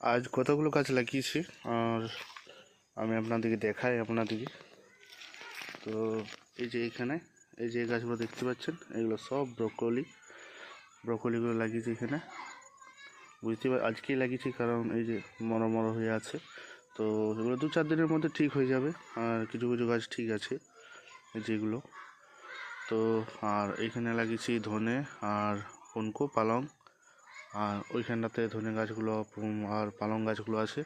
আজ কতগুলো গাছ লাগিয়েছি আর আমি আপনাদেরকে দেখাই আপনাদেরকে। তো এই যে এখানে এই যে গাছগুলো দেখতে পাচ্ছেন, এগুলো সব ব্রকলিগুলো লাগিয়েছি এখানে। আজকেই লাগিয়েছি, কারণ এই যে মরো হয়ে আছে। তো এগুলো 2-4 দিনের মধ্যে ঠিক হয়ে যাবে। আর কিছু কিছু গাছ ঠিক আছে যেগুলো। তো আর এইখানে লাগিয়েছি ধনে আর পুনকো পালং, আর ওইখানটাতে ধনে গাছগুলো আর পালং গাছগুলো আছে।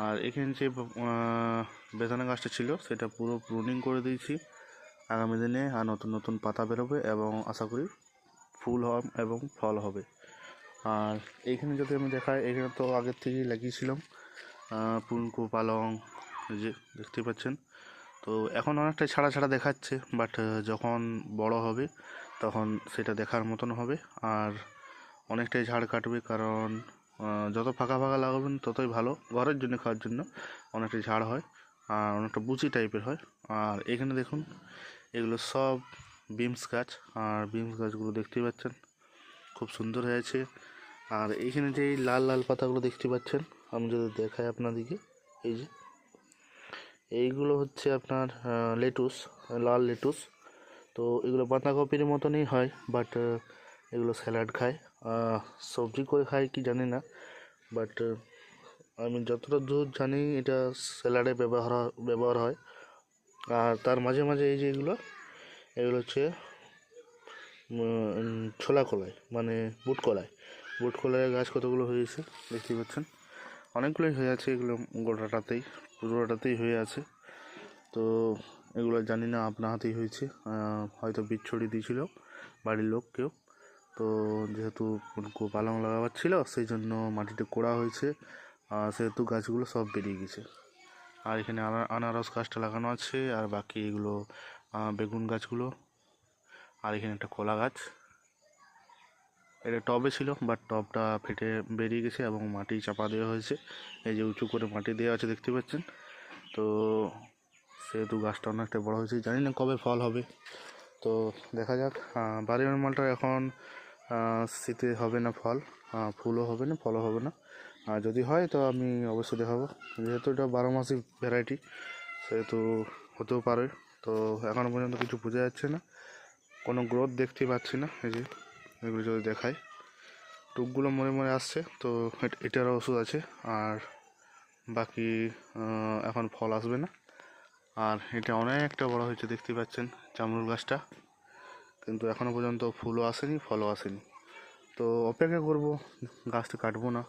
আর এখানে যে বেদানা গাছটা ছিল সেটা পুরো প্রুনিং করে দিয়েছি। আগামী দিনে আর নতুন নতুন পাতা বেরোবে এবং আশা করি ফুল এবং ফল হবে। আর এইখানে যদি আমি দেখাই, এখানে তো আগের থেকেই লাগিয়েছিলাম পুনকো পালং, যে দেখতে পাচ্ছেন। তো এখন অনেকটা ছাড়া ছাড়া দেখাচ্ছে, বাট যখন বড় হবে তখন সেটা দেখার মতন হবে। আর অনেকটাই ঝাড় কাটবে, কারণ যত ফাঁকা ফাঁকা লাগাবেন ততই ভালো, ঘরের জন্য খাওয়ার জন্য অনেকটা ঝাড় হয় আর অনেকটা বুচি টাইপের হয়। আর এখানে দেখুন, এগুলো সব বিমস গাছ, আর বিমস গাছগুলো দেখতে পাচ্ছেন খুব সুন্দর হয়েছে। আর এইখানে যে লাল লাল পাতাগুলো দেখতে পাচ্ছেন, আমি যদি দেখাই আপনাদেরকে, এই যে এইগুলো হচ্ছে আপনার লেটুস, লাল লেটুস। তো এগুলো বাঁধাকপির মতনই হয়, বাট এগুলো স্যালাড খায়, সবজি করে খায় কি জানি না, বাট আমি যতটা দূর জানি এটা স্যালাডে ব্যবহার হয়। আর তার মাঝে মাঝে এই যে এগুলো হচ্ছে ছোলা কলাই, মানে বুট কলাইয়ের গাছ কতগুলো হয়েছে দেখতে পাচ্ছেন, অনেকগুলোই হয়ে আছে। এগুলো পুরোটাতেই হয়ে আছে। তো এগুলো জানি না আপনা হাতেই হয়েছে, হয়তো বীজ ছড়িয়ে দিয়েছিল বাড়ির লোক কেউ। তো যেহেতু পালং লাগাবার ছিল, সেই জন্য মাটিতে কোড়া হয়েছে, সেহেতু গাছগুলো সব বেরিয়ে গেছে। আর এখানে আনারস গাছটা লাগানো আছে, আর বাকি এগুলো বেগুন গাছগুলো। আর এখানে একটা কলা গাছ, এটা টবে ছিল, বাট টবটা ফেটে বেরিয়ে গেছে এবং মাটি চাপা দেওয়া হয়েছে। এই যে উঁচু করে মাটি দেওয়া আছে দেখতে পাচ্ছেন। তো সেহেতু গাছটা অনেকটা বড় হয়েছে, জানি না কবে ফল হবে। তো দেখা যাক। বাড়ির মালটা এখন শীতে হবে না ফল, ফুলও হবে না, ফলও হবে না। আর যদি হয় তো আমি অবশ্যই দেখাবো, যেহেতু এটা 12 মাসি ভ্যারাইটি, সেহেতু হতেও পারে। তো এখনও পর্যন্ত কিছু বোঝা যাচ্ছে না, কোনো গ্রোথ দেখতে পাচ্ছি না। এই যে এগুলো যদি দেখাই, টুকগুলো মরে আসছে, তো এটারও ওষুধ আছে। আর বাকি এখন ফল আসবে না। আর এটা অনেকটা বড় হয়েছে দেখতে পাচ্ছেন জামরুল গাছটা, কিন্তু এখনও পর্যন্ত ফুলও আসেনি, ফলও আসেনি। তো অপেক্ষা করব, গাছটা কাটবো না।